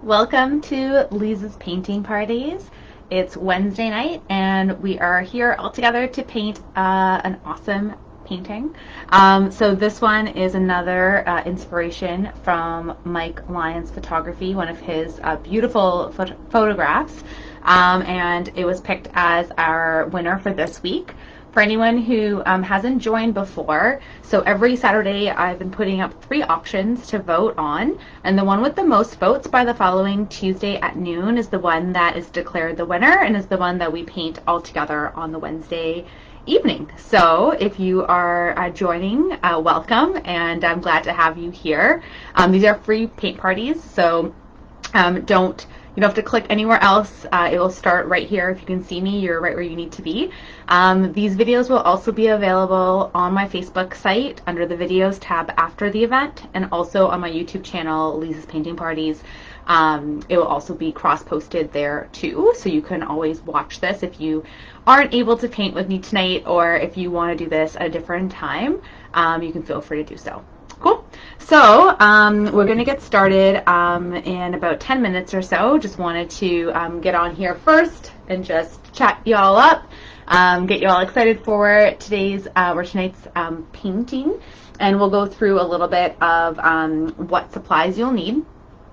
Welcome to Liza's painting parties. It's Wednesday night and we are here all together to paint an awesome painting. So this one is another inspiration from Mike Lyons Photography, one of his beautiful photographs, and it was picked as our winner for this week. For anyone who hasn't joined before, so every Saturday I've been putting up 3 options to vote on, and the one with the most votes by the following Tuesday at noon is the one that is declared the winner and is the one that we paint all together on the Wednesday evening. So if you are joining, welcome, and I'm glad to have you here. These are free paint parties, so you don't have to click anywhere else. It will start right here. If you can see me, you're right where you need to be. These videos will also be available on my Facebook site under the videos tab after the event, and also on my YouTube channel, Liza's Painting Parties. It will also be cross-posted there too, so you can always watch this if you aren't able to paint with me tonight, or if you want to do this at a different time, you can feel free to do so. Cool. So we're going to get started in about 10 minutes or so. Just wanted to get on here first and just chat y'all up, get you all excited for tonight's painting, and we'll go through a little bit of what supplies you'll need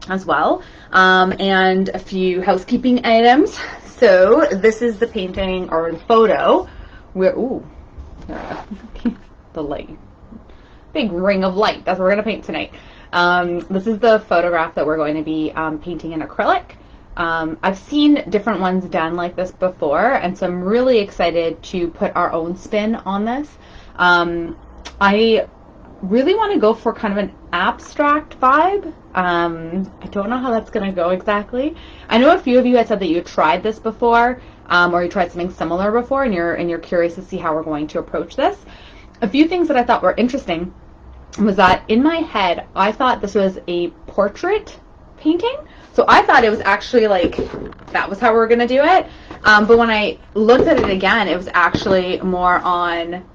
as well, and a few housekeeping items. So this is the painting or the photo where, the light. Big ring of light. That's what we're going to paint tonight. This is the photograph that we're going to be painting in acrylic. I've seen different ones done like this before, and so I'm really excited to put our own spin on this. I really want to go for kind of an abstract vibe. I don't know how that's going to go exactly. I know a few of you had said that you tried this before, or you tried something similar before, and you're curious to see how we're going to approach this. A few things that I thought were interesting was that in my head, I thought this was a portrait painting. So I thought it was actually like, that was how we were going to do it. But when I looked at it again, it was actually more on,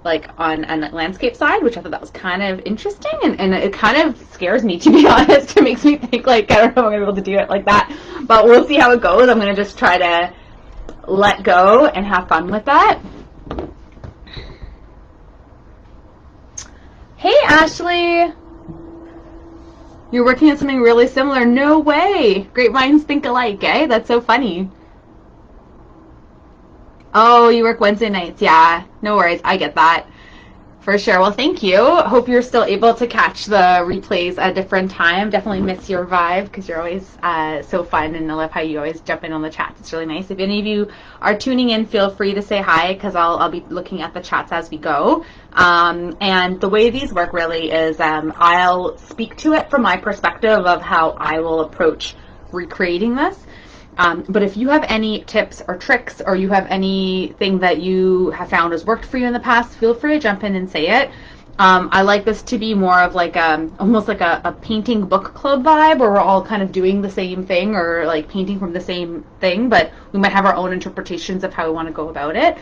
like on a landscape side, which I thought that was kind of interesting. And it kind of scares me, to be honest. It makes me think, like, I don't know if I'm going to be able to do it like that. But we'll see how it goes. I'm going to just try to let go and have fun with that. Hey, Ashley. You're working on something really similar. No way. Great minds think alike, eh? That's so funny. Oh, you work Wednesday nights. Yeah, no worries. I get that. For sure. Well, thank you. Hope you're still able to catch the replays at a different time. Definitely miss your vibe because you're always so fun, and I love how you always jump in on the chats. It's really nice. If any of you are tuning in, feel free to say hi because I'll be looking at the chats as we go. And the way these work really is I'll speak to it from my perspective of how I will approach recreating this. But if you have any tips or tricks, or you have anything that you have found has worked for you in the past, feel free to jump in and say it. I like this to be more of like almost like a painting book club vibe, where we're all kind of doing the same thing, or like painting from the same thing, but we might have our own interpretations of how we want to go about it.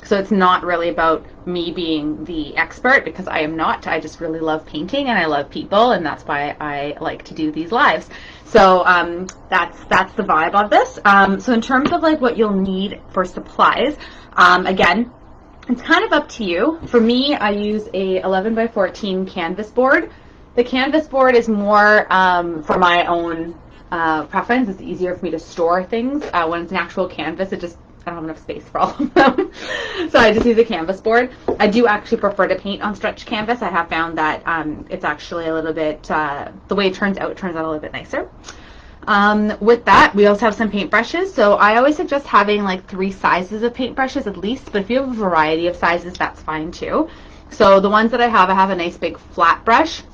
So it's not really about me being the expert, because I am not. I just really love painting and I love people, and that's why I like to do these lives. So that's the vibe of this. So in terms of like what you'll need for supplies, again, it's kind of up to you. For me, I use a 11 by 14 canvas board. The canvas board is more for my own preference. It's easier for me to store things. When it's an actual canvas, I don't have enough space for all of them. So I just use a canvas board. I do actually prefer to paint on stretch canvas. I have found that it's actually a little bit, the way it turns out a little bit nicer. With that, we also have some paintbrushes. So I always suggest having like 3 sizes of paintbrushes at least, but if you have a variety of sizes, that's fine too. So the ones that I have a nice big flat brush.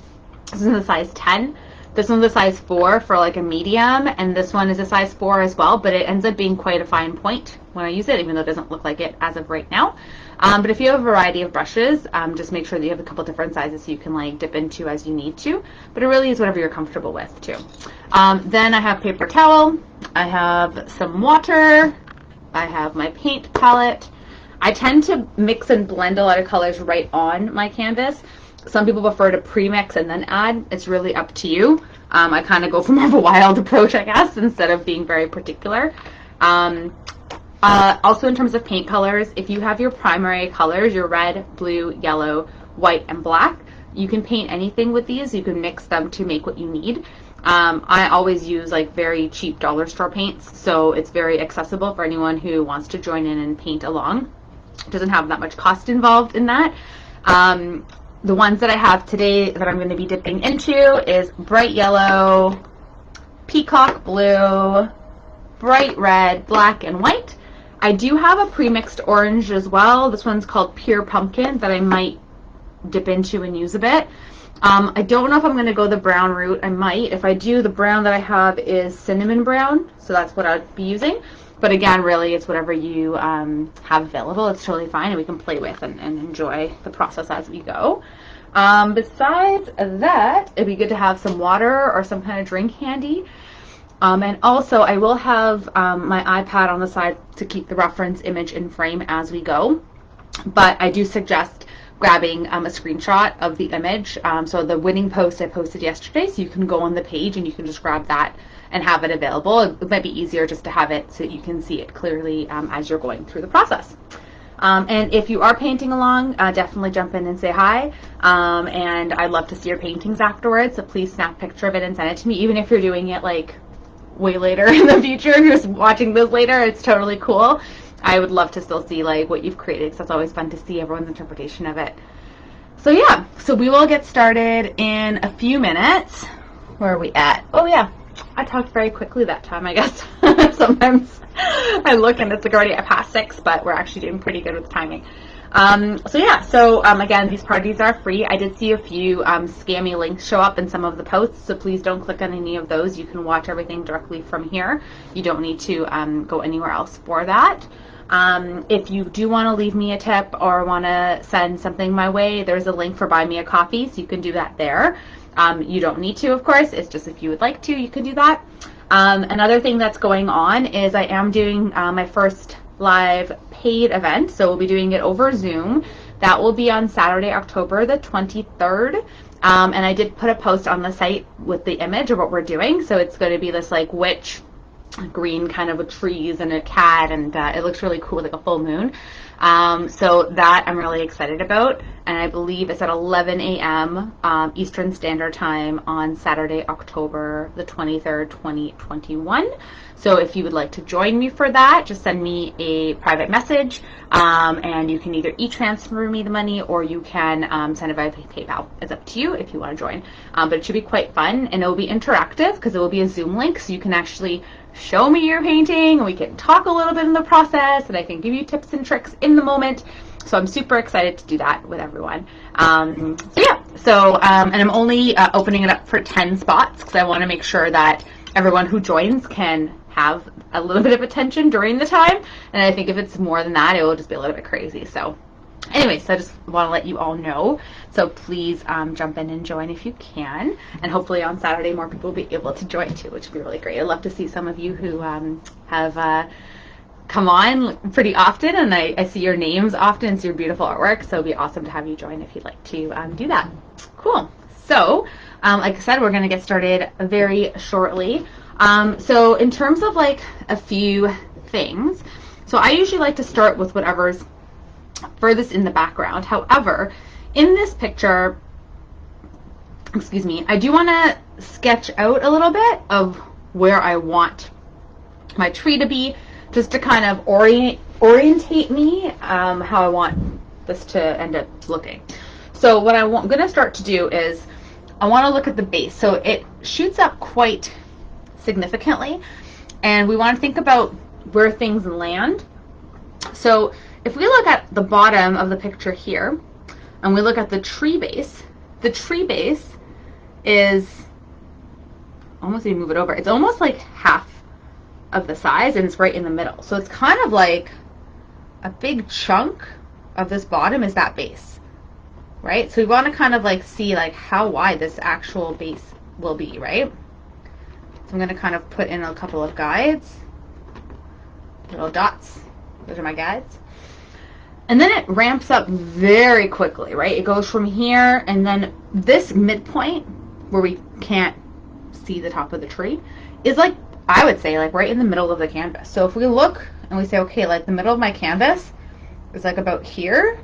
This is a size 10. This one's a size 4 for like a medium, and this one is a size 4 as well, but it ends up being quite a fine point when I use it, even though it doesn't look like it as of right now. But if you have a variety of brushes, just make sure that you have a couple different sizes so you can like dip into as you need to, but it really is whatever you're comfortable with too. Then I have paper towel, I have some water, I have my paint palette. I tend to mix and blend a lot of colors right on my canvas. Some people prefer to pre-mix and then add. It's really up to you. I kind of go for more of a wild approach, I guess, instead of being very particular. Also, in terms of paint colors, if you have your primary colors, your red, blue, yellow, white, and black, you can paint anything with these. You can mix them to make what you need. I always use like very cheap dollar store paints, so it's very accessible for anyone who wants to join in and paint along. It doesn't have that much cost involved in that. The ones that I have today that I'm going to be dipping into is bright yellow, peacock blue, bright red, black, and white. I do have a pre-mixed orange as well. This one's called Pure Pumpkin that I might dip into and use a bit. I don't know if I'm going to go the brown route. I might. If I do, the brown that I have is cinnamon brown, so that's what I'd be using. But again, really, it's whatever you have available. It's totally fine, and we can play with and enjoy the process as we go. Besides that, it'd be good to have some water or some kind of drink handy. And also, I will have my iPad on the side to keep the reference image in frame as we go. But I do suggest grabbing a screenshot of the image. So the winning post I posted yesterday, so you can go on the page and you can just grab that and have it available. It might be easier just to have it so you can see it clearly as you're going through the process. And if you are painting along, definitely jump in and say hi. And I'd love to see your paintings afterwards, so please snap a picture of it and send it to me, even if you're doing it like way later in the future. If you're just watching this later, it's totally cool. I would love to still see like what you've created, because it's always fun to see everyone's interpretation of it. So yeah, so we will get started in a few minutes. Where are we at? Oh yeah, I talked very quickly that time, I guess. Sometimes I look and it's like already at past 6, but we're actually doing pretty good with timing. So yeah, so again, these parties are free. I did see a few scammy links show up in some of the posts, so please don't click on any of those. You can watch everything directly from here. You don't need to go anywhere else for that. If you do want to leave me a tip or want to send something my way, there's a link for Buy Me a Coffee, so you can do that there. You don't need to, of course. It's just if you would like to, you can do that. Another thing that's going on is I am doing my first live paid event, so we'll be doing it over Zoom. That will be on Saturday, October the 23rd. And I did put a post on the site with the image of what we're doing. So it's going to be this like witch green kind of with trees and a cat, and it looks really cool, like a full moon. So that I'm really excited about, and I believe it's at 11 a.m. Eastern Standard Time on Saturday, October the 23rd, 2021. So if you would like to join me for that, just send me a private message, and you can either e-transfer me the money or you can send it via PayPal. It's up to you if you want to join. But it should be quite fun, and it will be interactive because it will be a Zoom link, so you can actually show me your painting, and we can talk a little bit in the process, and I can give you tips and tricks in the moment. So I'm super excited to do that with everyone. And I'm only opening it up for 10 spots because I want to make sure that everyone who joins can have a little bit of attention during the time. And I think if it's more than that, it will just be a little bit crazy. So anyways, I just want to let you all know. So please jump in and join if you can. And hopefully on Saturday, more people will be able to join too, which would be really great. I'd love to see some of you who have come on pretty often, and I see your names often. It's your beautiful artwork, so it'd be awesome to have you join if you'd like to do that. Cool. So like I said, we're going to get started very shortly. So in terms of like a few things, so I usually like to start with whatever's furthest in the background. However, in this picture, excuse me, I do want to sketch out a little bit of where I want my tree to be, just to kind of orientate me how I want this to end up looking. So what I'm going to start to do is I want to look at the base. So it shoots up quite significantly, and we want to think about where things land. So if we look at the bottom of the picture here, and we look at the tree base is almost, you move it over, it's almost like half of the size, and it's right in the middle. So it's kind of like a big chunk of this bottom is that base, right? So we want to kind of like see like how wide this actual base will be, right? So I'm going to kind of put in a couple of guides, little dots. Those are my guides. And then it ramps up very quickly, right? It goes from here, and then this midpoint where we can't see the top of the tree, is like, I would say, like right in the middle of the canvas. So if we look and we say, okay, like the middle of my canvas is like about here,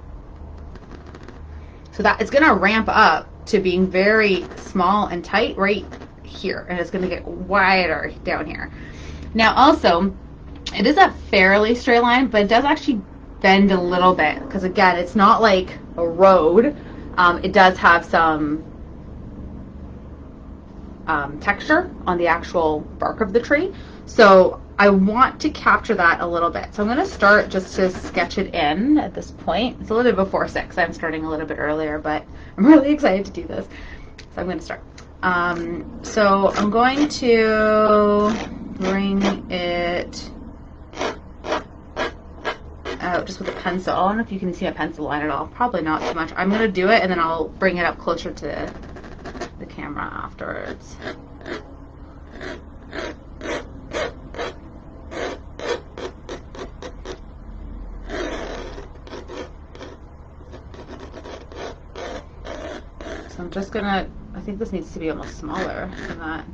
so that it's gonna ramp up to being very small and tight right here, and it's gonna get wider down here. Now also, it is a fairly straight line, but it does actually bend a little bit, because again, it's not like a road. It does have some texture on the actual bark of the tree. So I want to capture that a little bit. So I'm going to start just to sketch it in at this point. It's a little bit before 6. I'm starting a little bit earlier, but I'm really excited to do this. So I'm going to start. So I'm going to bring it out just with a pencil. I don't know if you can see a pencil line at all. Probably not too much. I'm going to do it, and then I'll bring it up closer to the camera afterwards. So I'm just gonna, I think this needs to be almost smaller than that.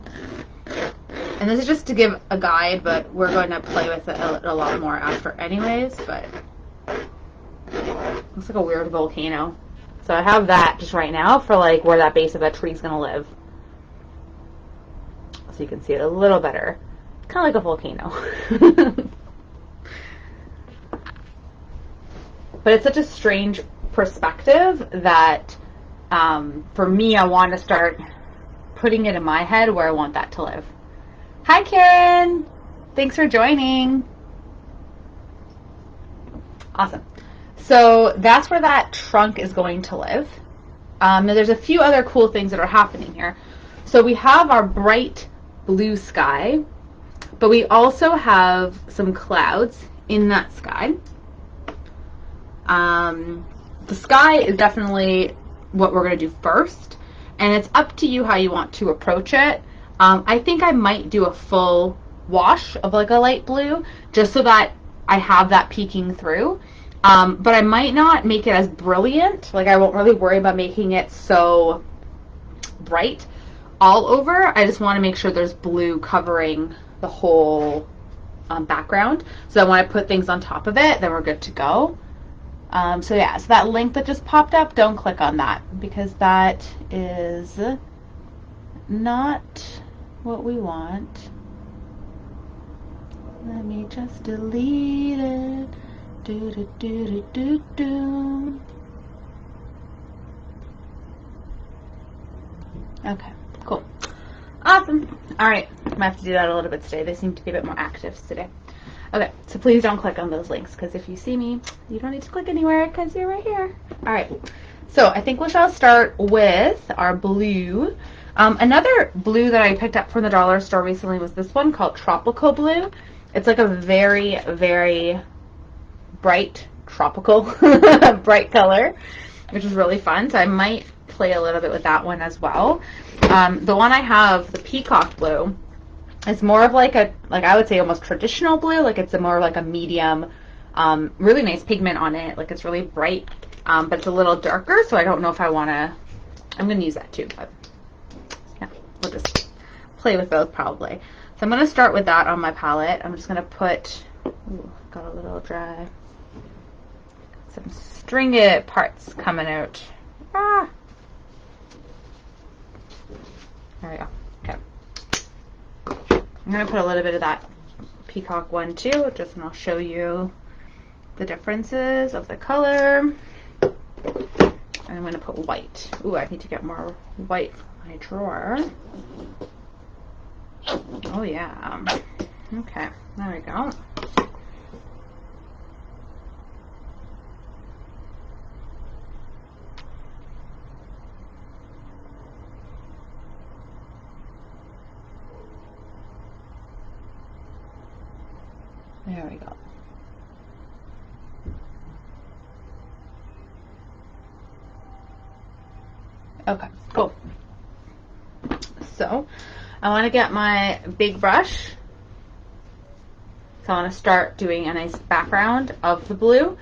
And this is just to give a guide, but we're going to play with it a lot more after anyways, but looks like a weird volcano. So I have that just right now for like where that base of that tree is going to live. So you can see it a little better. It's kind of like a volcano. But it's such a strange perspective that for me, I want to start putting it in my head where I want that to live. Hi, Karen. Thanks for joining. Awesome. So that's where that trunk is going to live. Now there's a few other cool things that are happening here. So we have our bright blue sky, but we also have some clouds in that sky. The sky is definitely what we're going to do first, and it's up to you how you want to approach it. I think I might do a full wash of like a light blue, just so that I have that peeking through. But I might not make it as brilliant. Like, I won't really worry about making it so bright all over. I just want to make sure there's blue covering the whole background. So that when I put things on top of it, then we're good to go. So yeah, so that link that just popped up, don't click on that, because that is not what we want. Let me just delete it. Do, do, do, do, do, do. Okay, cool. Awesome. All right, I'm gonna have to do that a little bit today. They seem to be a bit more active today. Okay, so please don't click on those links, because if you see me, you don't need to click anywhere because you're right here. All right, so I think we shall start with our blue. Another blue that I picked up from the dollar store recently was this one called Tropical Blue. It's like a very, very bright tropical bright color, which is really fun. So I might play a little bit with that one as well. The one I have, the Peacock Blue, is more of like a, like I would say almost traditional blue. Like it's a more like a medium, really nice pigment on it. Like it's really bright, but it's a little darker. So I don't know if I want to, I'm going to use that too, but yeah, we'll just play with both probably. So I'm going to start with that on my palette. I'm just going to put, ooh, got a little dry, some stringy parts coming out. Ah. There we go. Okay. I'm going to put a little bit of that peacock one too, just and I'll show you the differences of the color. And I'm going to put white. Ooh, I need to get more white from my drawer. Oh yeah. Okay, there we go. There we go. Okay, cool. So I want to get my big brush. So I want to start doing a nice background of the blue.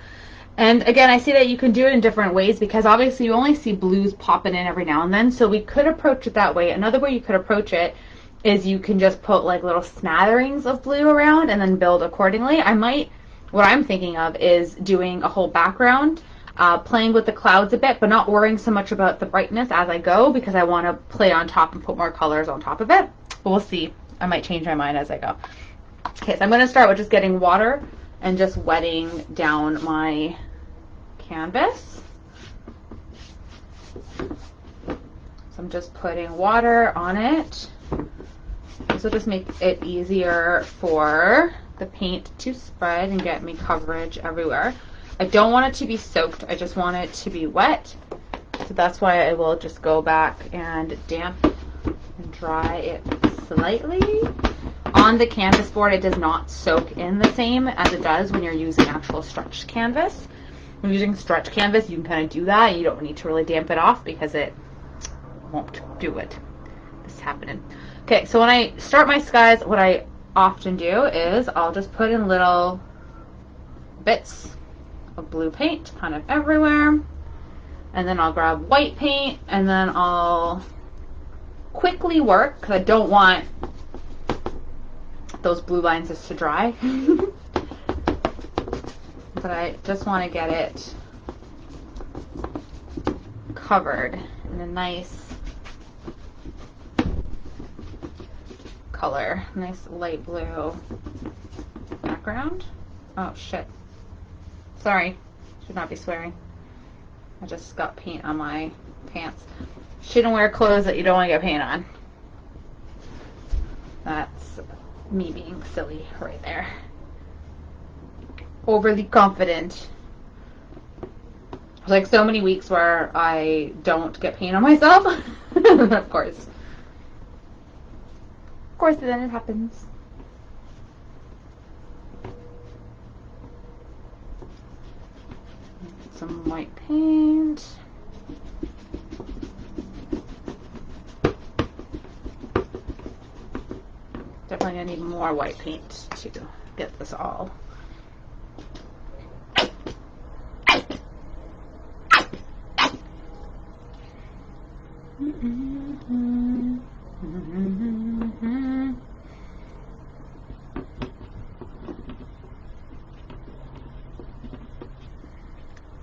And again, I see that you can do it in different ways, because obviously you only see blues popping in every now and then. So we could approach it that way. Another way you could approach it is you can just put like little smatterings of blue around and then build accordingly. What I'm thinking of is doing a whole background, playing with the clouds a bit, but not worrying so much about the brightness as I go, because I want to play on top and put more colors on top of it. But we'll see. I might change my mind as I go. Okay, so I'm going to start with just getting water and just wetting down my canvas. So I'm just putting water on it. This will just make it easier for the paint to spread and get me coverage everywhere. I don't want it to be soaked, I just want it to be wet. So that's why I will just go back and damp and dry it slightly. On the canvas board, it does not soak in the same as it does when you're using actual stretch canvas. When you're using stretch canvas, you can kind of do that. You don't need to really damp it off because it won't do it. This is happening. Okay, so when I start my skies, what I often do is I'll just put in little bits of blue paint kind of everywhere, and then I'll grab white paint, and then I'll quickly work because I don't want those blue lines just to dry. But I just want to get it covered in a nice color, nice light blue background. Oh shit, sorry, should not be swearing. I just got paint on my pants. Shouldn't wear clothes that you don't want to get paint on. That's me being silly right there. Overly confident. There's like so many weeks where I don't get paint on myself. Of course, then it happens. Some white paint. Definitely gonna need more white paint to get this all.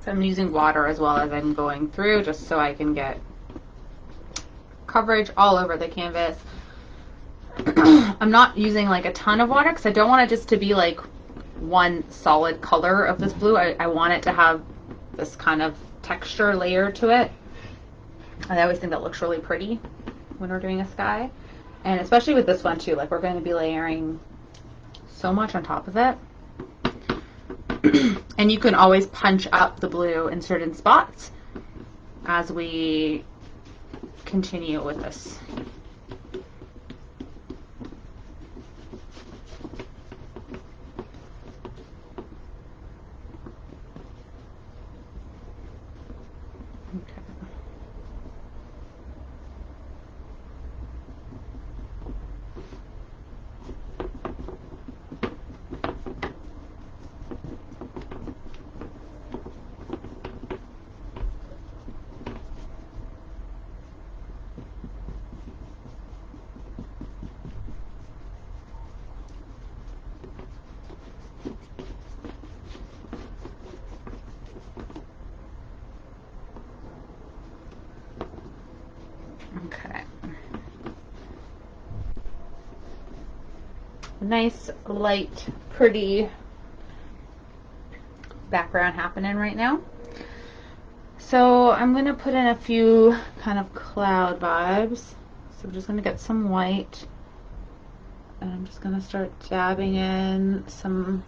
So I'm using water as well as I'm going through, just so I can get coverage all over the canvas. I'm not using like a ton of water because I don't want it just to be like one solid color of this blue. I want it to have this kind of texture layer to it. I always think that looks really pretty when we're doing a sky. And especially with this one too, like we're going to be layering so much on top of it. And you can always punch up the blue in certain spots as we continue with this. Okay. Nice, light, pretty background happening right now. So I'm going to put in a few kind of cloud vibes. So I'm just going to get some white, and I'm just going to start dabbing in some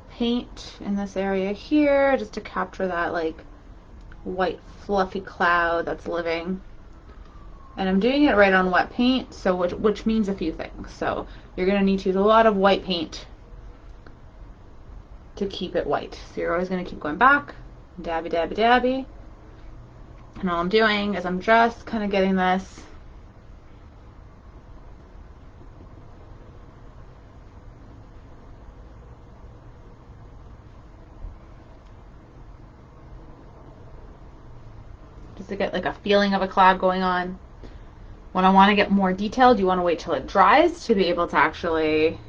paint in this area here just to capture that like white fluffy cloud that's living. And I'm doing it right on wet paint, so which means a few things. So you're going to need to use a lot of white paint to keep it white. So you're always going to keep going back, dabby, dabby, dabby. And all I'm doing is I'm just kind of getting this just to get like a feeling of a cloud going on. When I want to get more detailed, you want to wait till it dries to be able to actually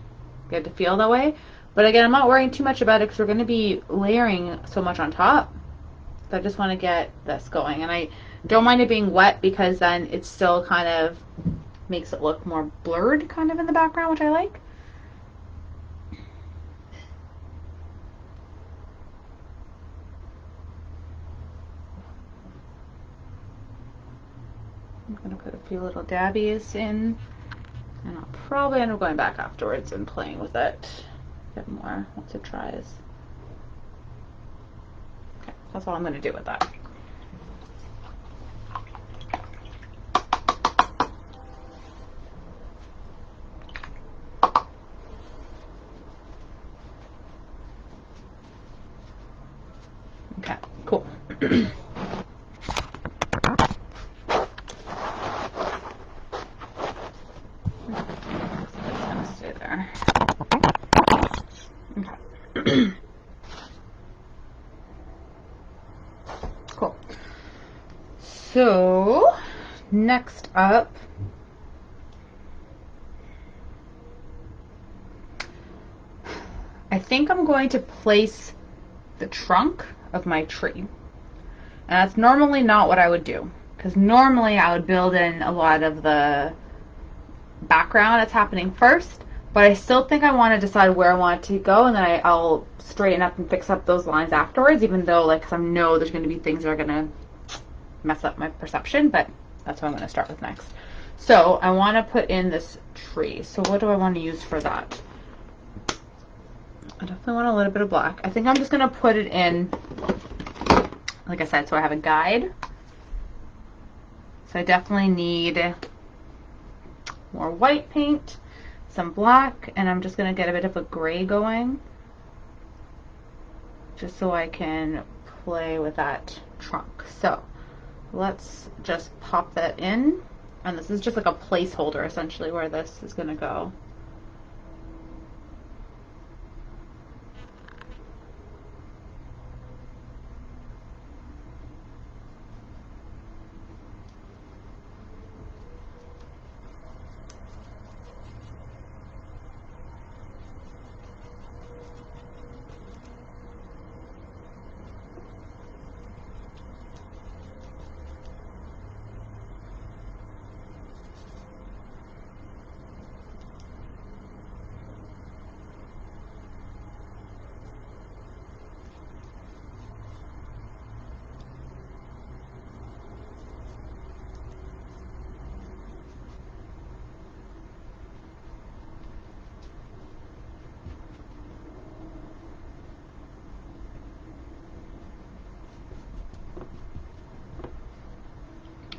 get to feel that way. But again, I'm not worrying too much about it because we're going to be layering so much on top. So I just want to get this going. And I don't mind it being wet because then it still kind of makes it look more blurred kind of in the background, which I like. I'm going to put a few little dabbies in, and I'll probably end up going back afterwards and playing with it a bit more once it dries. Okay, that's all I'm going to do with that. Okay, cool. Cool. So next up, I think I'm going to place the trunk of my tree. And that's normally not what I would do, because normally I would build in a lot of the background that's happening first, but I still think I want to decide where I want it to go, and then I'll straighten up and fix up those lines afterwards, even though, like, 'cause I know there's going to be things that are going to mess up my perception, but that's what I'm going to start with next. So I want to put in this tree. So what do I want to use for that? I definitely want a little bit of black. I think I'm just going to put it in, like I said, so I have a guide. So I definitely need more white paint, some black, and I'm just going to get a bit of a gray going, just so I can play with that trunk. So let's just pop that in, and this is just like a placeholder essentially where this is going to go.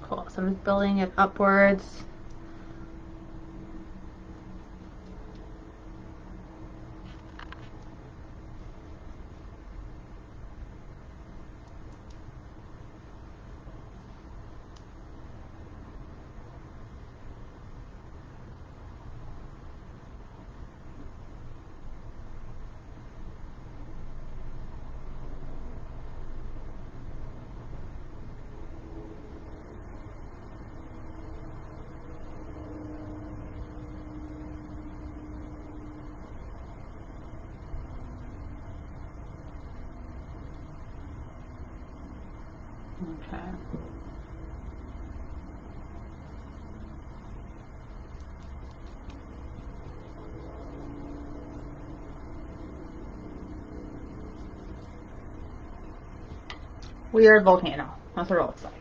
Cool, so I'm just building it upwards. Okay. Weird volcano. That's what it looks like.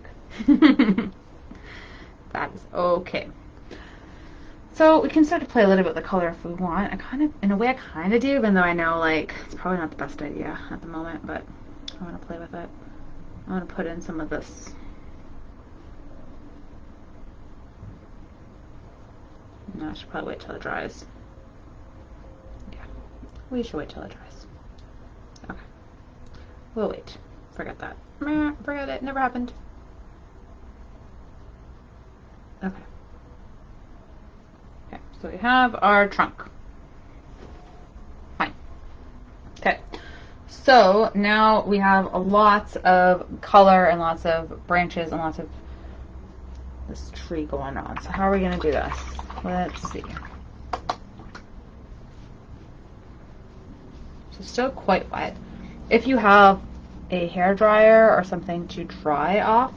That is okay. So we can start to play a little bit with the color if we want. I kind of, in a way, I kind of do, even though I know, like, it's probably not the best idea at the moment, but I want to play with it. I want to put in some of this. No, I should probably wait till it dries. Yeah, we should wait till it dries. Okay, we'll wait. Forget that. Forget it. Never happened. Okay. Okay, so we have our trunk. Fine. Okay. So now we have lots of color and lots of branches and lots of this tree going on. So how are we going to do this? Let's see. So still quite wet. If you have a hair dryer or something to dry off,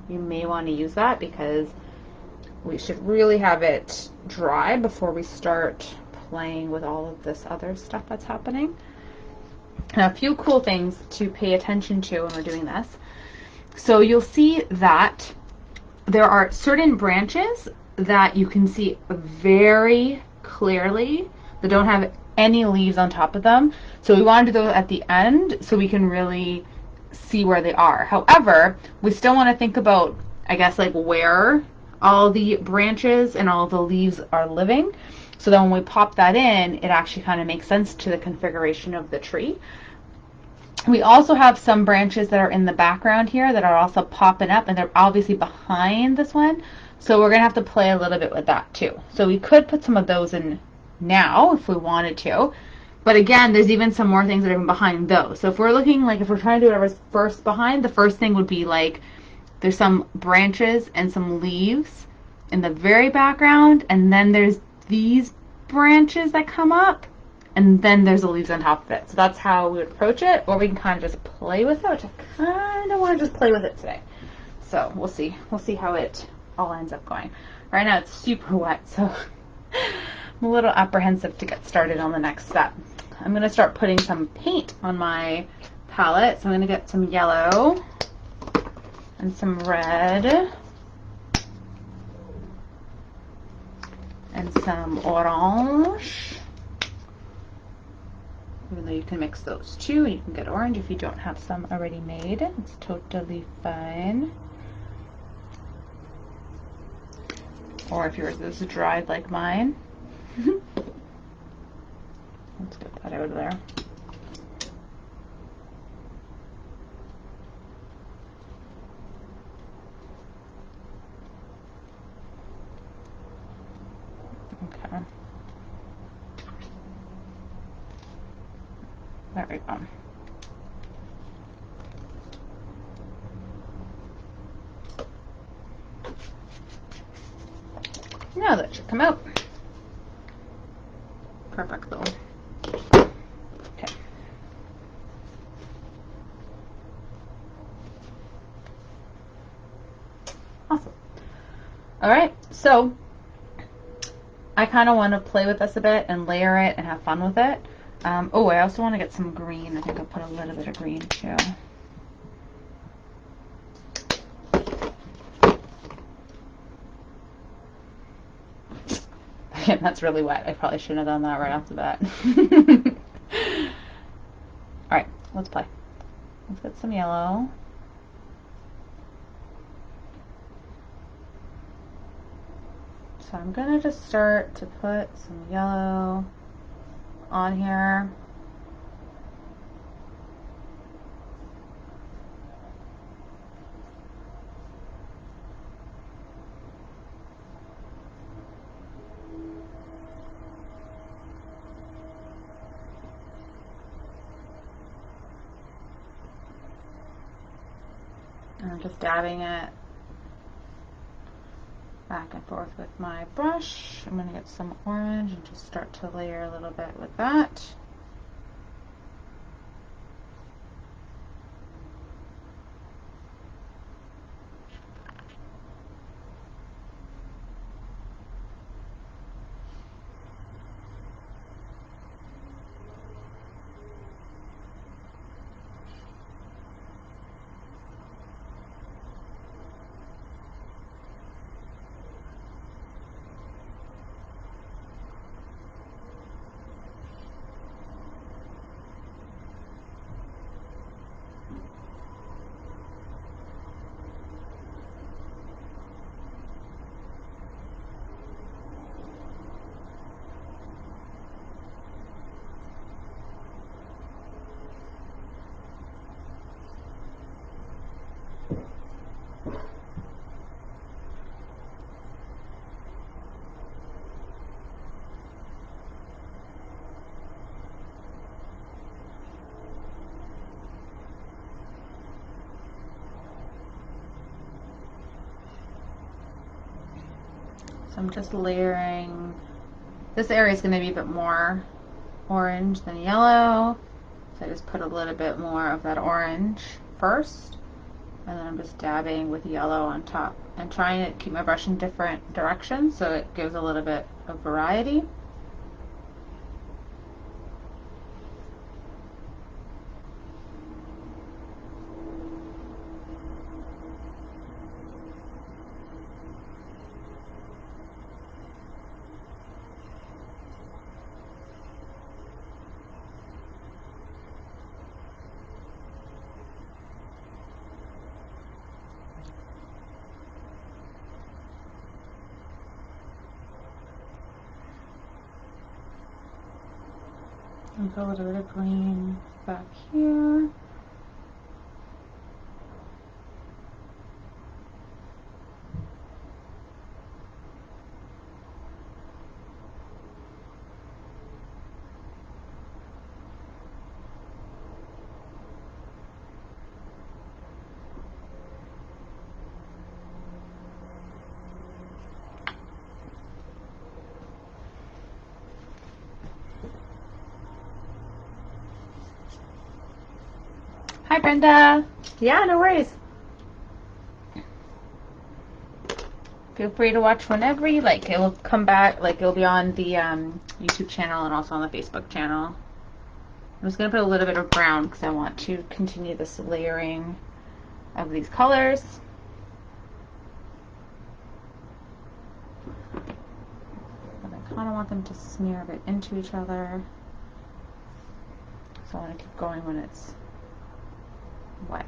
you may want to use that, because we should really have it dry before we start playing with all of this other stuff that's happening. Now, a few cool things to pay attention to when we're doing this. So you'll see that there are certain branches that you can see very clearly that don't have any leaves on top of them. So we want to do those at the end so we can really see where they are. However, we still want to think about, I guess, like where all the branches and all the leaves are living. So then when we pop that in, it actually kind of makes sense to the configuration of the tree. We also have some branches that are in the background here that are also popping up, and they're obviously behind this one. So we're going to have to play a little bit with that too. So we could put some of those in now if we wanted to. But again, there's even some more things that are behind those. So if we're looking, like if we're trying to do whatever's first behind, the first thing would be like there's some branches and some leaves in the very background, and then there's these branches that come up, and then there's the leaves on top of it. So that's how we would approach it, or we can kind of just play with it, which I kind of want to just play with it today. So we'll see. We'll see how it all ends up going. Right now it's super wet, so I'm a little apprehensive to get started on the next step. I'm going to start putting some paint on my palette. So I'm going to get some yellow and some red and some orange. Even though you can mix those two, and you can get orange if you don't have some already made. It's totally fine. Or if yours is dried like mine. Let's get that out of there. Okay. There we go. Now that should come out. Perfect though. Okay. Awesome. All right, so I kind of want to play with this a bit and layer it and have fun with it. Oh, I also want to get some green. I think I'll put a little bit of green too. Again, that's really wet. I probably shouldn't have done that right off the bat. All right, let's play. Let's get some yellow. So I'm gonna just start to put some yellow on here. And I'm just dabbing it back and forth with my brush. I'm going to get some orange and just start to layer a little bit with that. So I'm just layering. This area is going to be a bit more orange than yellow. So I just put a little bit more of that orange first. And then I'm just dabbing with yellow on top and trying to keep my brush in different directions so it gives a little bit of variety. And put a little bit of green back here. Hi, Brenda. Yeah, no worries. Feel free to watch whenever you like. It will come back, like it'll be on the YouTube channel and also on the Facebook channel. I'm just going to put a little bit of brown because I want to continue this layering of these colors. But I kind of want them to smear a bit into each other. So I want to keep going when it's wet.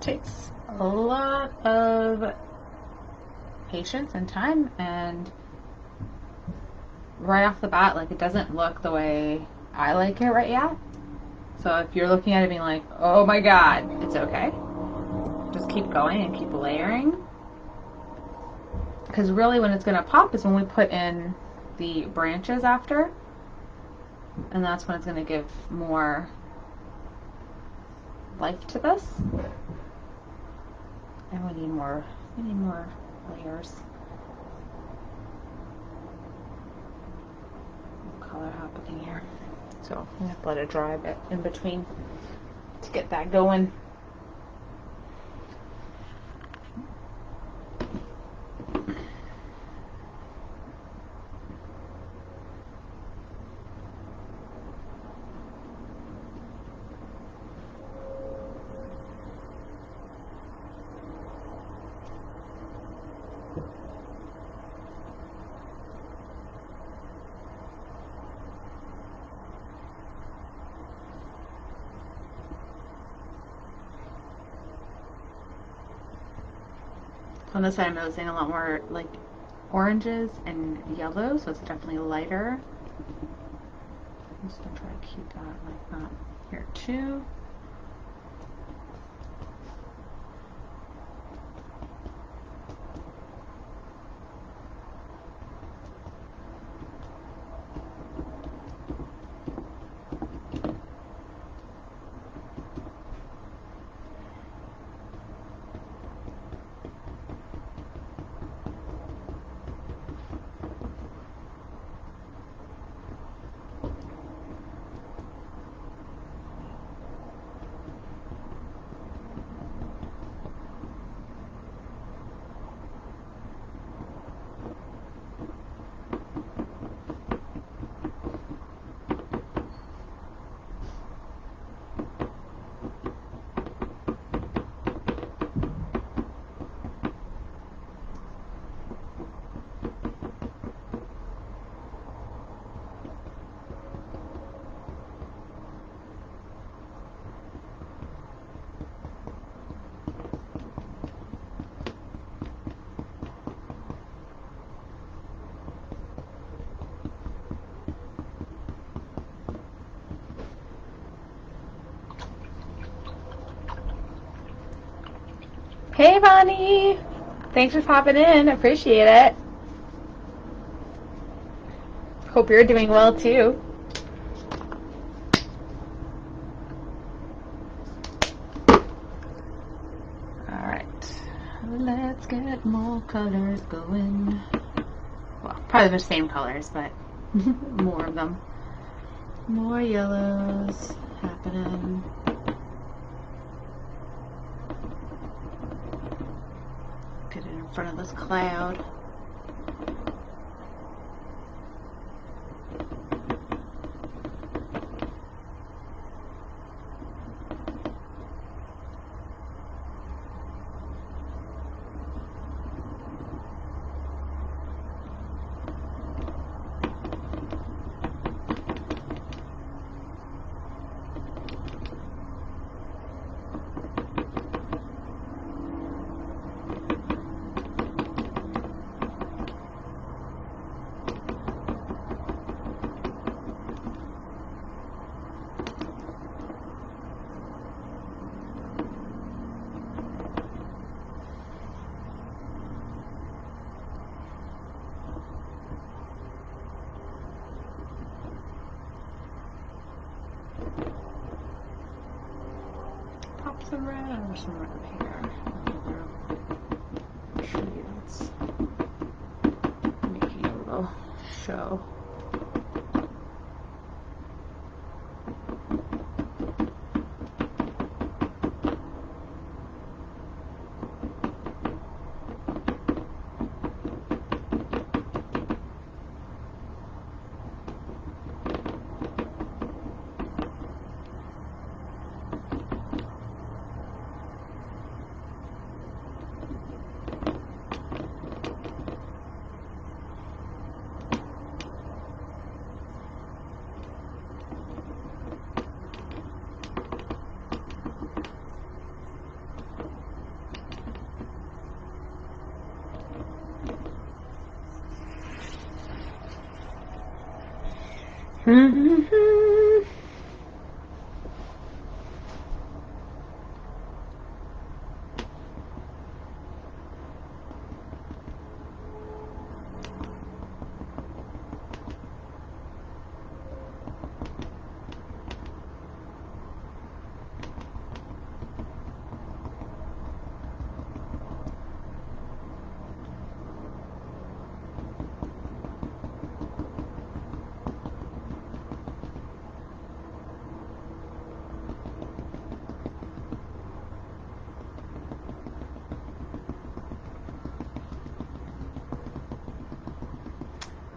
Takes a lot of patience and time, and right off the bat, like, it doesn't look the way I like it right yet. So if you're looking at it being like, oh my god, it's okay. Just keep going and keep layering. Because really when it's going to pop is when we put in the branches after. And that's when it's going to give more life to this. And we need more layers. Color happening here. So I'm gonna have to let it dry a bit in between to get that going. On this side, I'm noticing a lot more like oranges and yellows, so it's definitely lighter. I'm just gonna try to keep that like that here too. Hey, Bonnie. Thanks for popping in. Appreciate it. Hope you're doing well, too. All right. Let's get more colors going. Well, probably the same colors, but more of them. More yellows happening. Get it in front of this cloud. Some red or some red here. Another tree that's making a little show.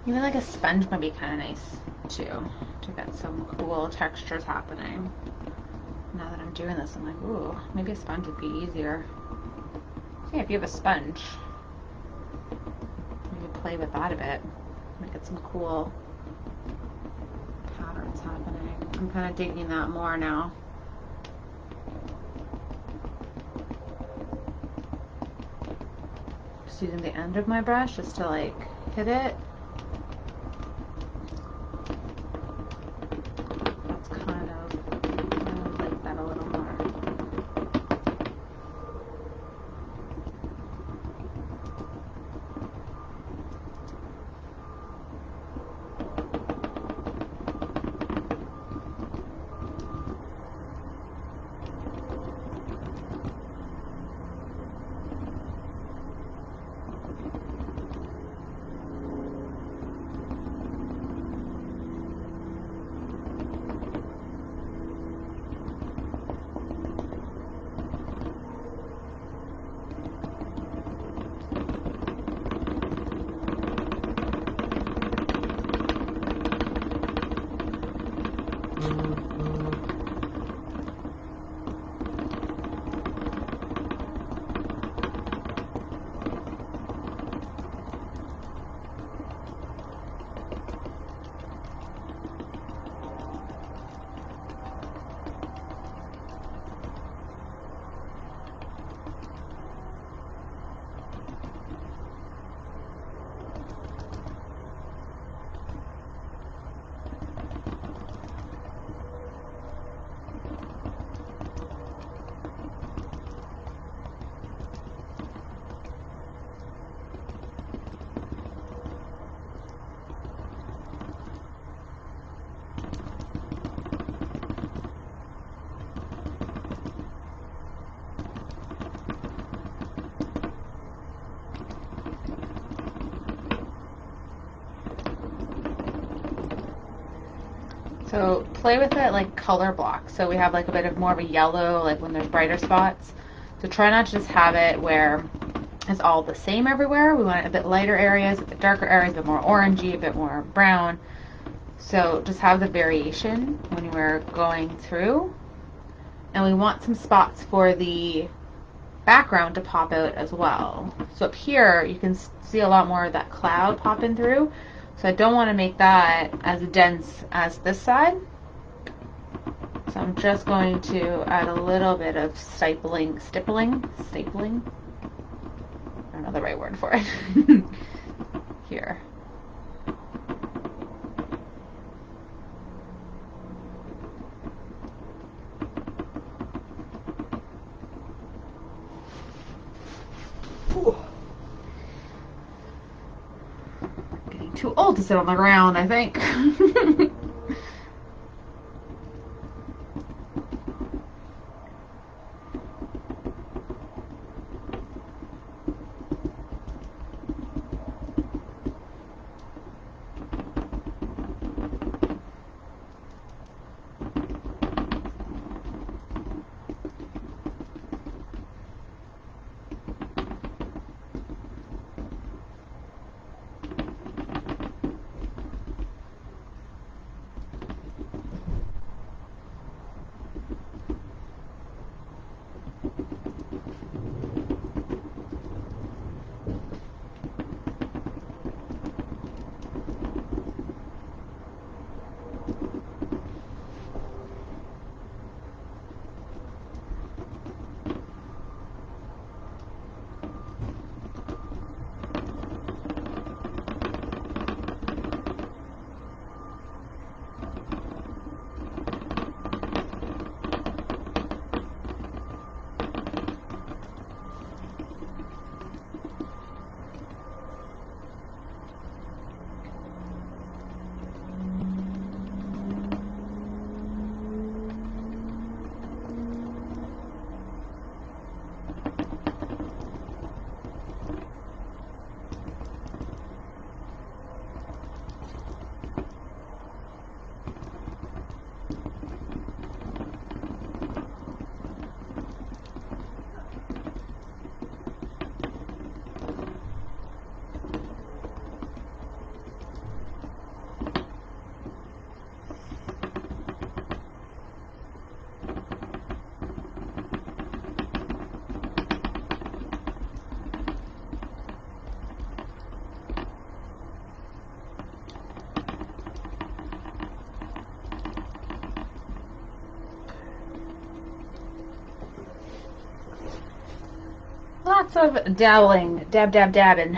Even like a sponge might be kind of nice too, to get some cool textures happening. Now that I'm doing this, I'm like, ooh, maybe a sponge would be easier. So yeah, if you have a sponge, maybe play with that a bit. Might get some cool patterns happening. I'm kind of digging that more now. Just using the end of my brush just to like hit it. That's kind of, I like that a little more. So play with it like color blocks. So we have like a bit of more of a yellow, like when there's brighter spots. So try not to just have it where it's all the same everywhere. We want a bit lighter areas, a bit darker areas, a bit more orangey, a bit more brown. So just have the variation when we're going through. And we want some spots for the background to pop out as well. So up here you can see a lot more of that cloud popping through. So I don't want to make that as dense as this side. So I'm just going to add a little bit of stapling. I don't know the right word for it. Here. Ooh. Getting too old to sit on the ground, I think. lots of dabbling, dabbing.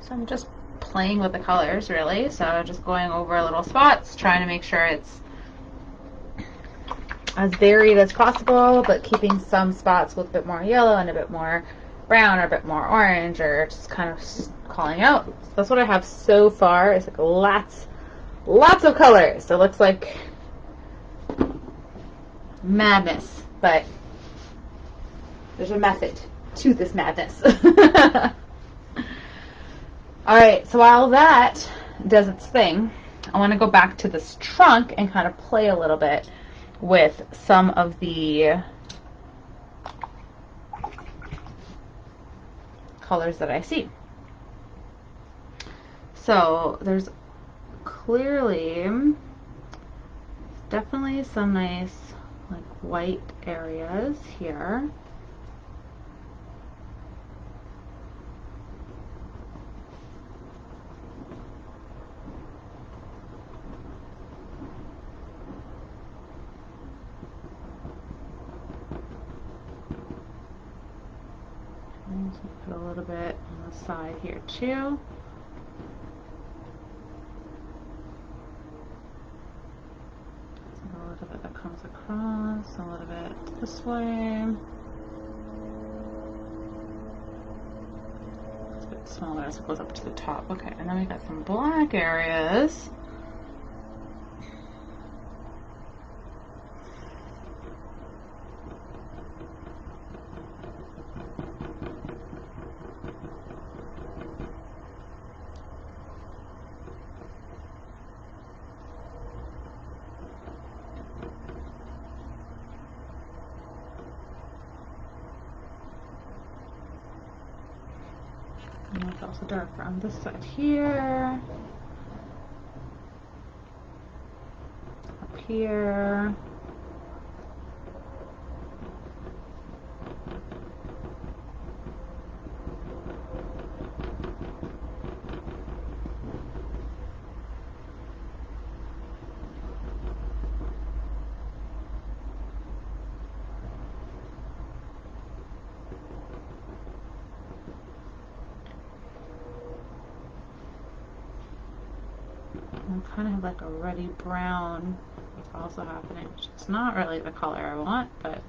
So I'm just playing with the colors, really. So just going over little spots, trying to make sure it's as varied as possible, but keeping some spots with a bit more yellow and a bit more brown or a bit more orange, or just kind of calling out. So that's what I have so far. It's like lots of colors. So it looks like madness, but there's a method to this madness. All right, so while that does its thing, I want to go back to this trunk and kind of play a little bit with some of the colors that I see. So there's clearly definitely some nice like white areas here. Put a little bit on the side here too. A little bit that comes across, a little bit this way. It's a bit smaller as it goes up to the top. Okay, and then we got some black areas. And it's also darker on this side here. Up here. I kind of have like a reddy brown that's also happening, which is not really the color I want, but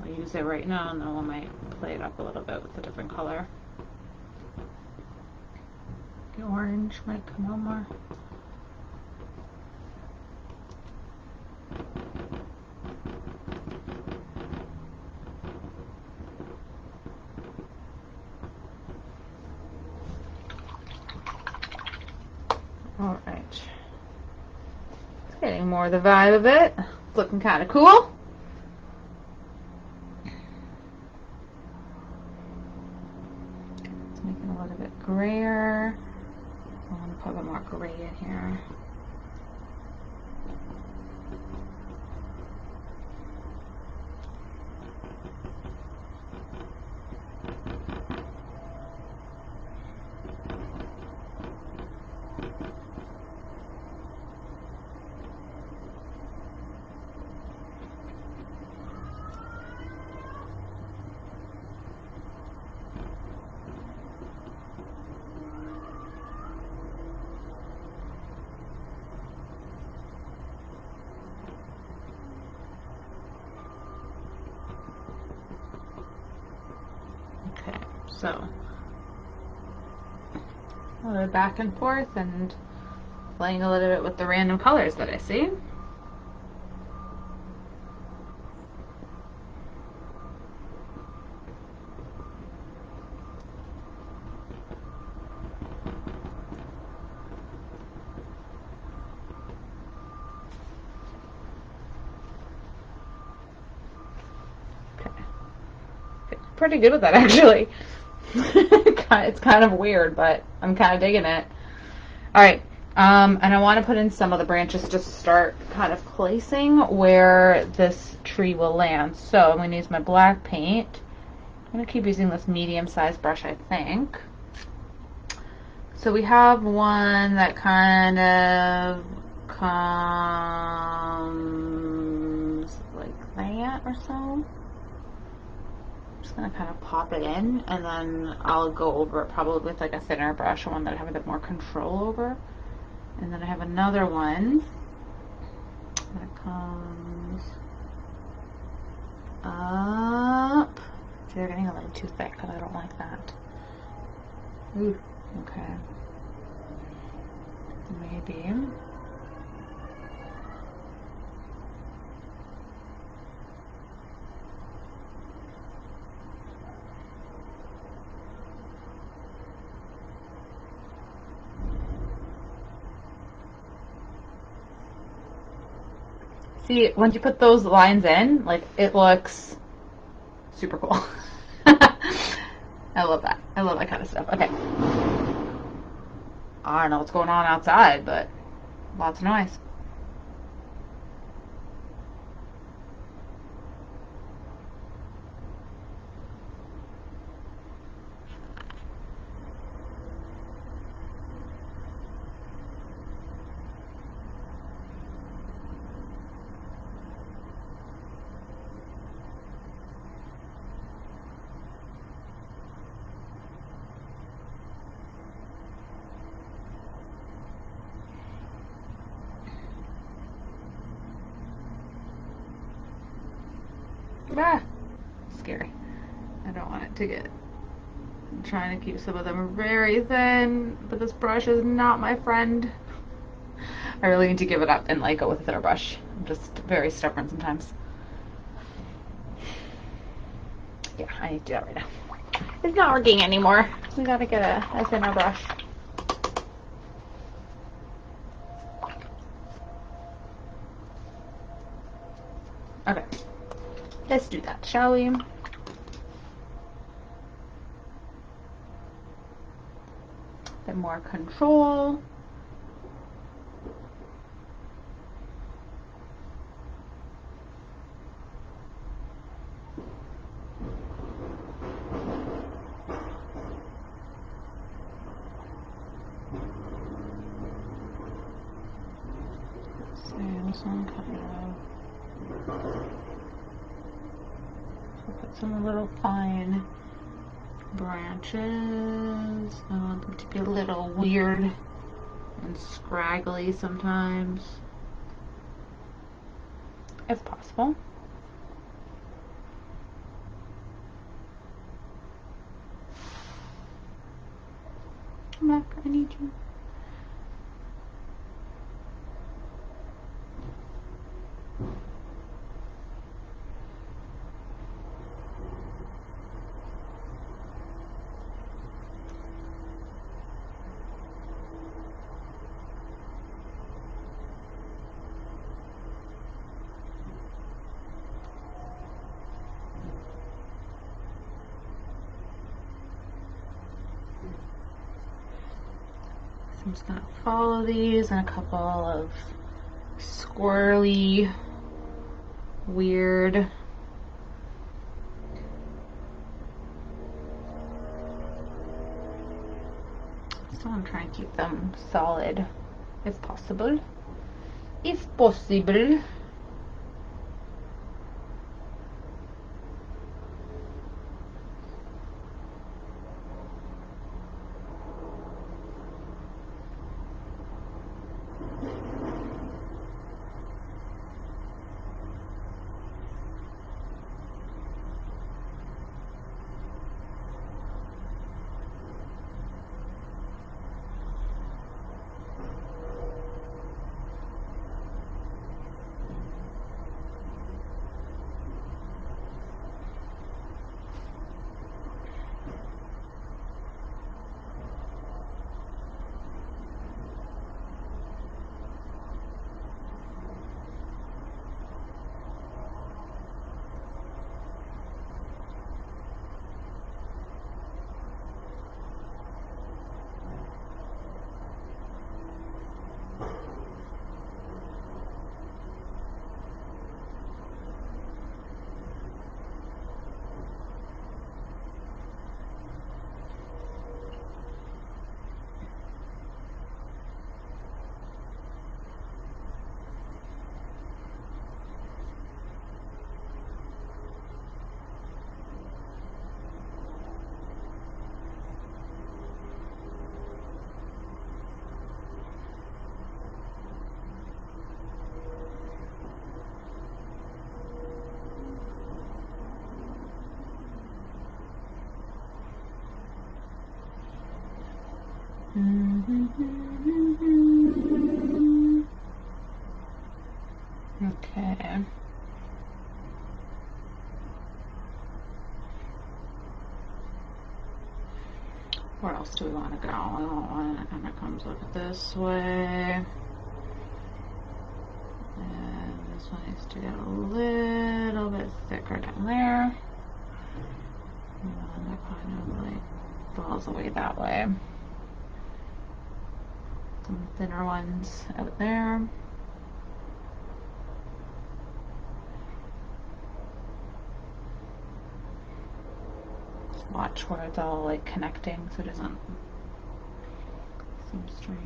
I'll use it right now and then we might play it up a little bit with a different color. The orange might come out more. All right, it's getting more of the vibe of it. It's looking kind of cool. It's making a little bit grayer. I want to put a bit more gray in here. So a little back and forth and playing a little bit with the random colors that I see. Pretty good with that, actually. It's kind of weird, but I'm kind of digging it. All right, and I want to put in some of the branches just to start kind of placing where this tree will land. So I'm going to use my black paint. I'm going to keep using this medium-sized brush, I think. So we have one that kind of comes like that or so. Just gonna kind of pop it in, and then I'll go over it probably with like a thinner brush, one that I have a bit more control over. And then I have another one that comes up. See, they're getting a little too thick, and I don't like that. Ooh, okay. Maybe. See, once you put those lines in, like, it looks super cool. I love that. I love that kind of stuff. Okay. I don't know what's going on outside, but lots of noise. Ah, scary. I don't want it to get. I'm trying to keep some of them very thin, but this brush is not my friend. I really need to give it up and like go with a thinner brush. I'm just very stubborn sometimes. Yeah, I need to do that right now. It's not working anymore. We gotta get a thinner brush. Okay. Let's do that, shall we? Bit more control. Same, some kind of. Put some little fine branches. I want them to be a little weird and scraggly sometimes, if possible. Come back, I need you. I'm just going to follow these in a couple of squirrely, weird so I'm trying to keep them solid if possible. If possible. Okay. Where else do we want to go? I don't want it kind of comes up this way. And this one needs to get a little bit thicker down there. And then that kind of like falls away that way. Some thinner ones out there. Just watch where it's all like connecting so it doesn't seem strange.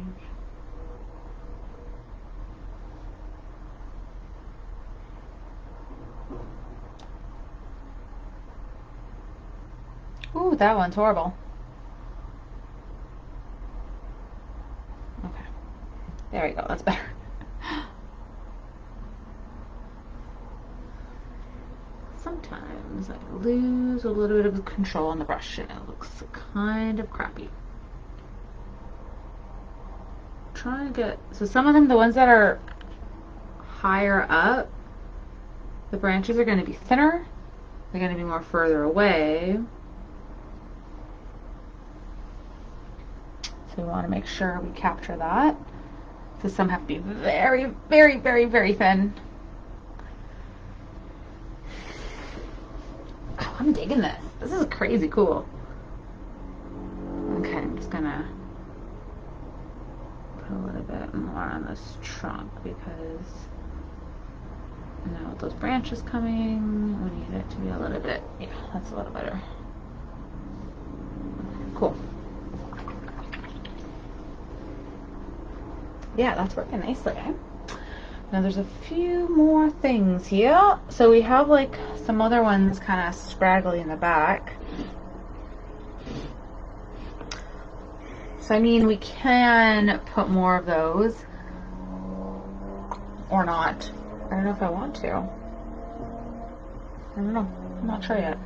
Ooh, that one's horrible. Okay. There we go, that's better. Sometimes I lose a little bit of control on the brush and it looks kind of crappy. Trying to get, so some of them, the ones that are higher up, the branches are going to be thinner. They're going to be more further away. So we want to make sure we capture that. So some have to be very, very, very, very thin. Oh, I'm digging this. This is crazy cool. Okay, I'm just gonna put a little bit more on this trunk because now with those branches coming, we need it to be a little bit, yeah, that's a little better. Cool. Yeah, that's working nicely, eh? Now there's a few more things here. So we have like some other ones kind of scraggly in the back. So I mean, we can put more of those or not. I don't know if I want to. I don't know. I'm not sure yet.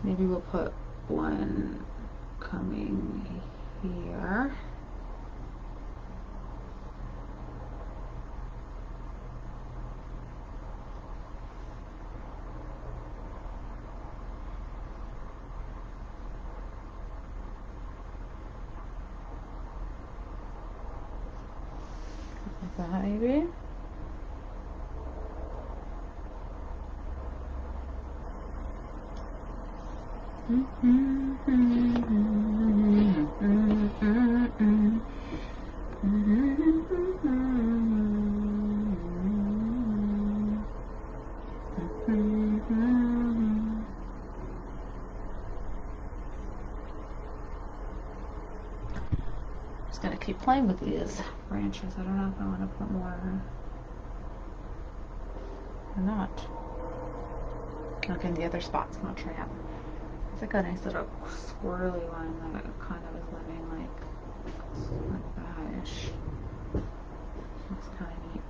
Maybe we'll put one coming here. Like that, maybe. Just gonna keep playing with these branches. I don't know if I want to put more or not. Look in the other spots, I'm not sure yet. It's like a nice little squirrely one that kind of is living like that-ish. Looks kind of neat.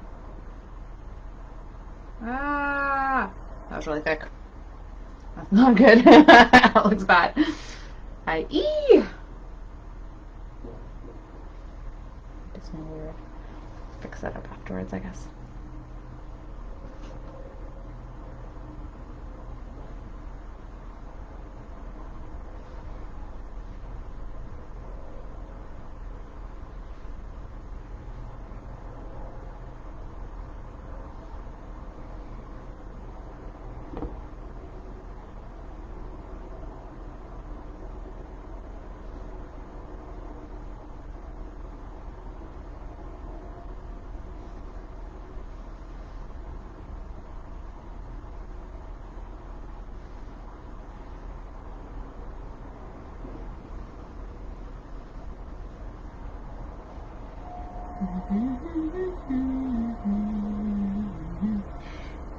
Ah! That was really thick. That's not good. That looks bad. Eee! It's more weird. Fix that up afterwards, I guess.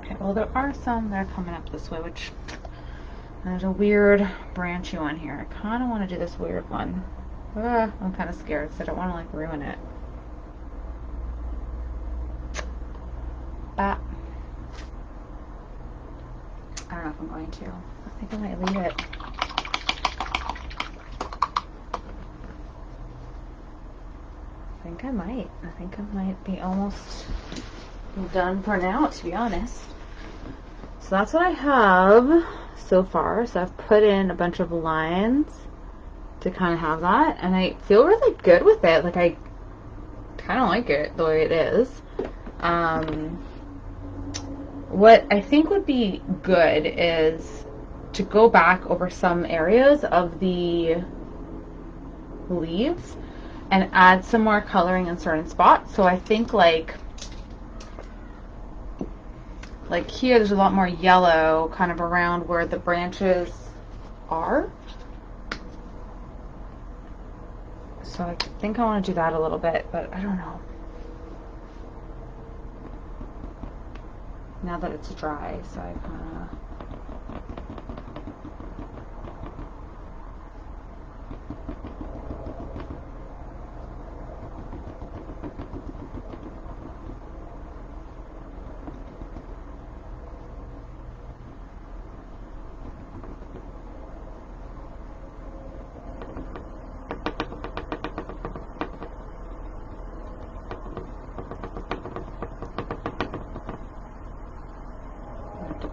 Okay, well there are some that are coming up this way, which there's a weird branchy one here. I kind of want to do this weird one. I'm kind of scared because I don't want to like ruin it. But I don't know if I'm going to. I think I might leave it. think I might. I think I might be almost done for now, to be honest. So that's what I have so far. So I've put in a bunch of lines to kind of have that, and I feel really good with it. Like, I kind of like it the way it is. What I think would be good is to go back over some areas of the leaves and add some more coloring in certain spots. So I think like here there's a lot more yellow kind of around where the branches are. So I think I want to do that a little bit, but I don't know. Now that it's dry, so I kind of...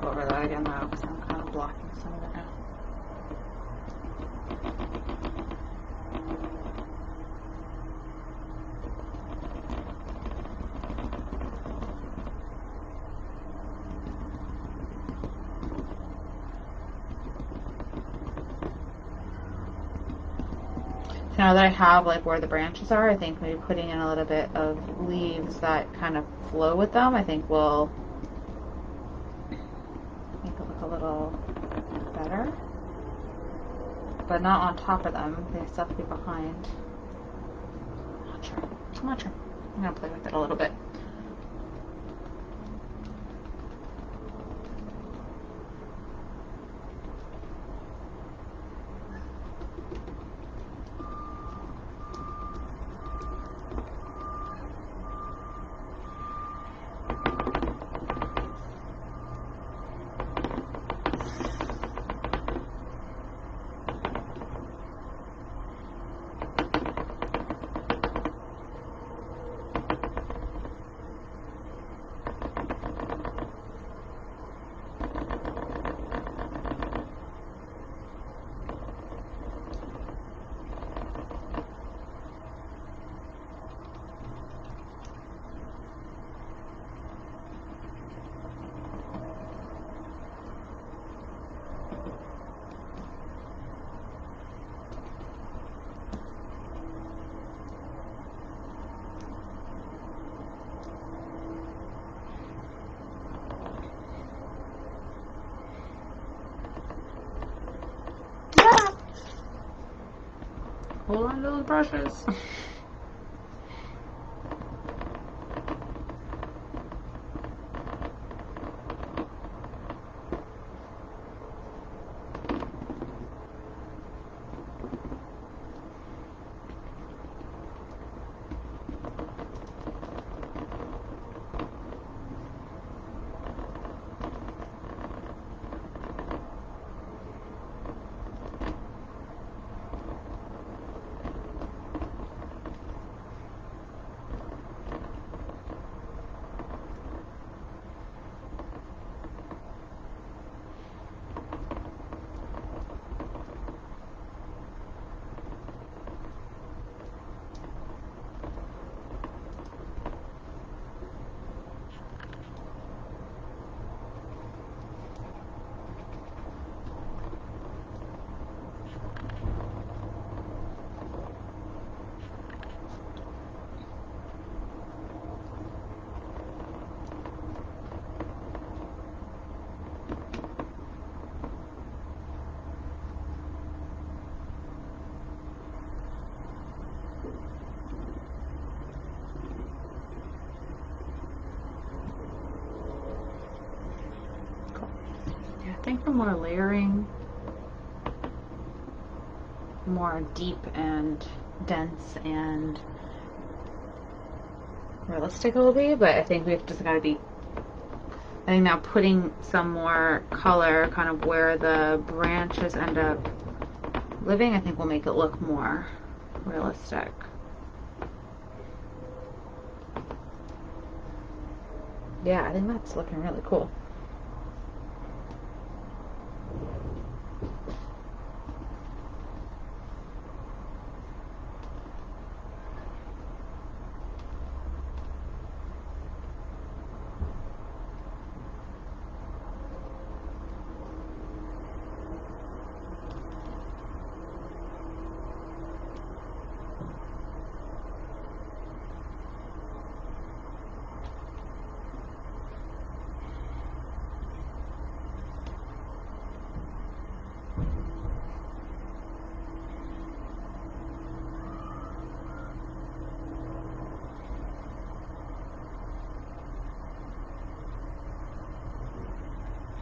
Go over that again though, because I'm kind of blocking some of it now. So now that I have like where the branches are, I think maybe putting in a little bit of leaves that kind of flow with them, I think will make it look a little better, but not on top of them. They still have to be behind. I'm not sure. I'm gonna play with it a little bit. Hold on to those brushes. I think for more layering, more deep and dense and realistic it will be, but I think we've just got to be, I think now putting some more color kind of where the branches end up living, I think will make it look more realistic. Yeah, I think that's looking really cool.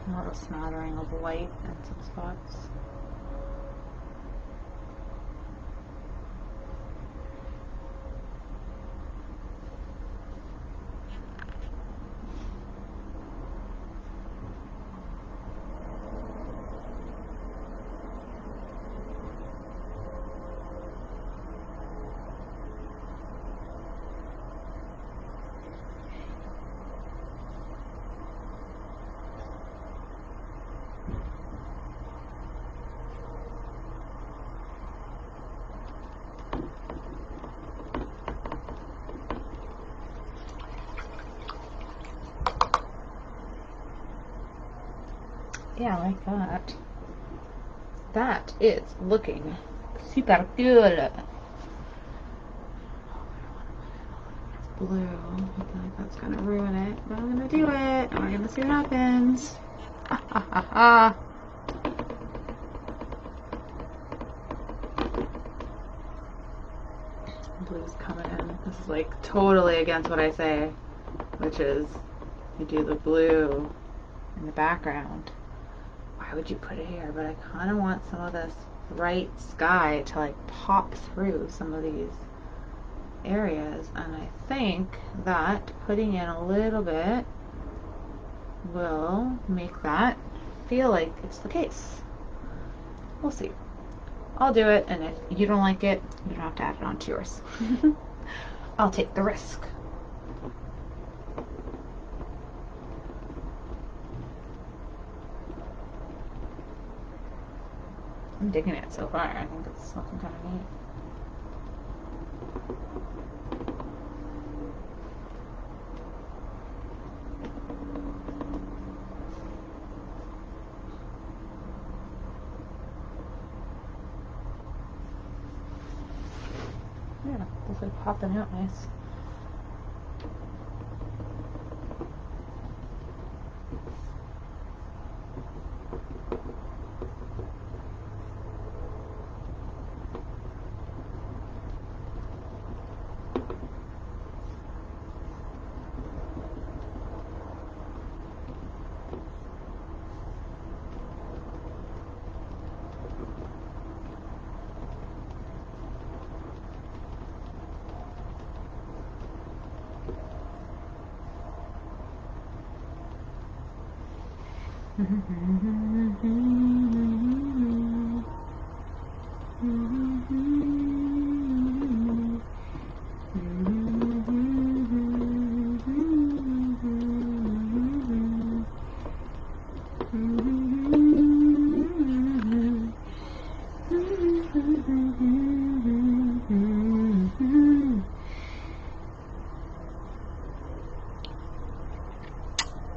A little smattering of white in some spots. Yeah, I like that. That is looking super cool. It's blue. I feel like that's gonna ruin it, but I'm gonna do it, and we're gonna see what happens. Ha ha ha ha. Blue's coming in. This is like totally against what I say, which is you do the blue in the background. Why would you put it here? But I kind of want some of this bright sky to like pop through some of these areas, and I think that putting in a little bit will make that feel like it's the case. We'll see. I'll do it, and if you don't like it, you don't have to add it onto yours. I'll take the risk. I'm digging it so far. I think it's looking kind of neat. Yeah, it's like popping out nice.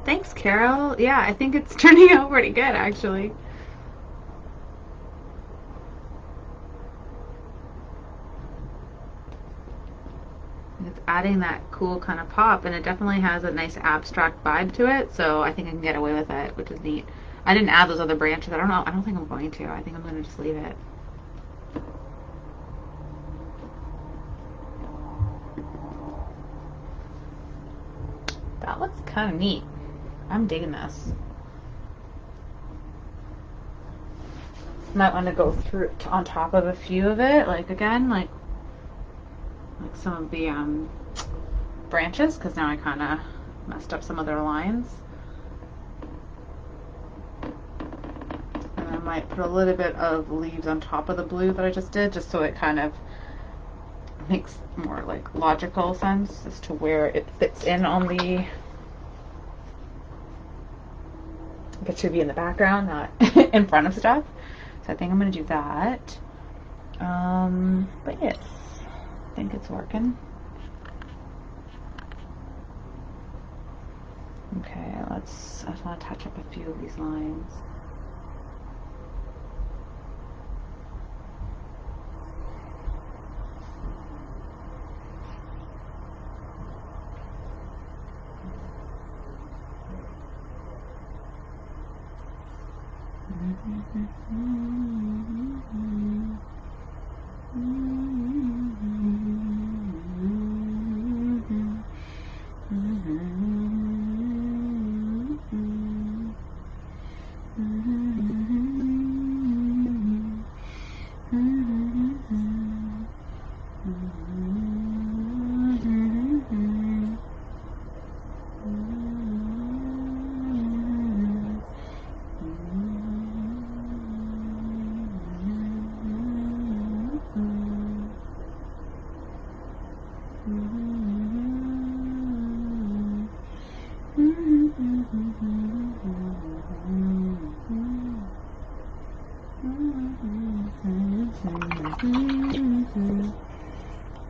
Thanks, Carol. Yeah, I think it's turning out pretty good, actually. It's adding that cool kind of pop, and it definitely has a nice abstract vibe to it, so I think I can get away with it, which is neat. I didn't add those other branches. I don't know. I don't think I'm going to. I think I'm going to just leave it. That looks kind of neat. I'm digging this. Might want to go through on top of a few of it, like again, like some of the branches, because now I kind of messed up some of their lines. And I might put a little bit of leaves on top of the blue that I just did, just so it kind of makes more like logical sense as to where it fits in on the It should be in the background, not in front of stuff. So I think I'm going to do that. But yes, I think it's working. Okay, I just want to touch up a few of these lines.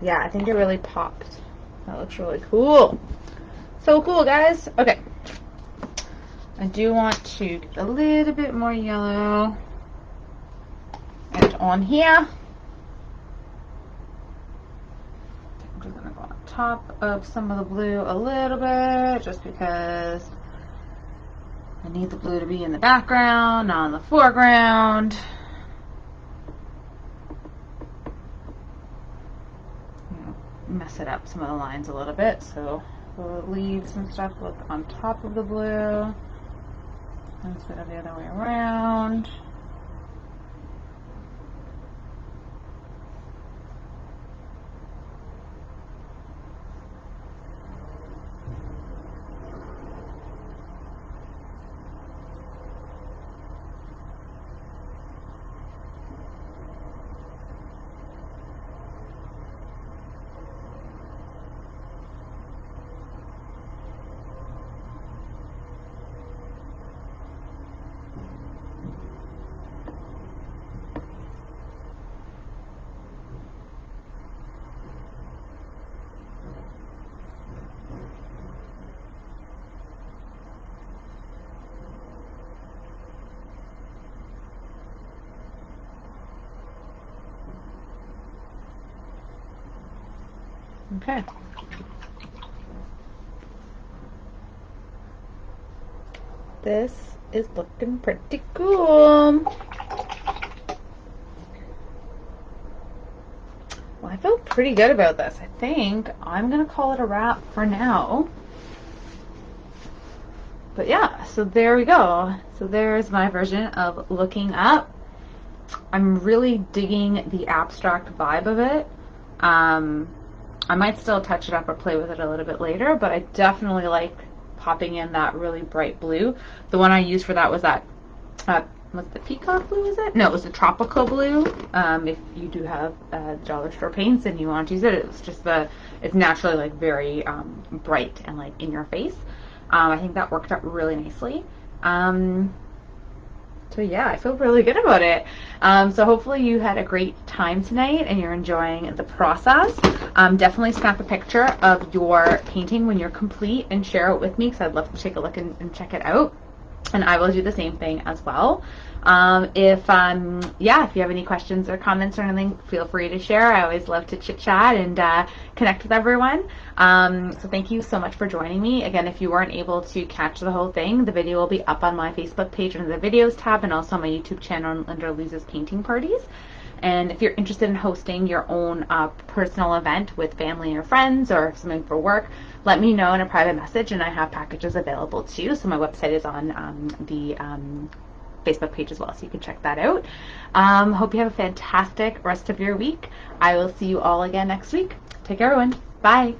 Yeah, I think it really popped. That looks really cool. So cool, guys. Okay. I do want to get a little bit more yellow and on here. I'm just going to go on top of some of the blue a little bit just because I need the blue to be in the background, not in the foreground. Mess it up some of the lines a little bit, so the leaves and stuff look on top of the blue instead of the other way around. Okay. This is looking pretty cool. Well, I feel pretty good about this. I think I'm gonna call it a wrap for now. But yeah, so there we go. So there's my version of looking up. I'm really digging the abstract vibe of it. I might still touch it up or play with it a little bit later, but I definitely like popping in that really bright blue. The one I used for that was that, was the Peacock Blue, is it? No, it was the Tropical Blue. If you do have dollar store paints and you want to use it, it's just it's naturally like very bright and like in your face. I think that worked out really nicely. So yeah, I feel really good about it. So hopefully you had a great time tonight and you're enjoying the process. Definitely snap a picture of your painting when you're complete and share it with me because I'd love to take a look and check it out. And I will do the same thing as well. If you have any questions or comments or anything, feel free to share. I always love to chit chat and connect with everyone. So thank you so much for joining me. Again, if you weren't able to catch the whole thing, the video will be up on my Facebook page under the videos tab and also on my YouTube channel under Liza's Painting Parties. And if you're interested in hosting your own personal event with family or friends or something for work, let me know in a private message and I have packages available too. So my website is on the Facebook page as well, so you can check that out. Hope you have a fantastic rest of your week. I will see you all again next week. Take care, everyone. Bye.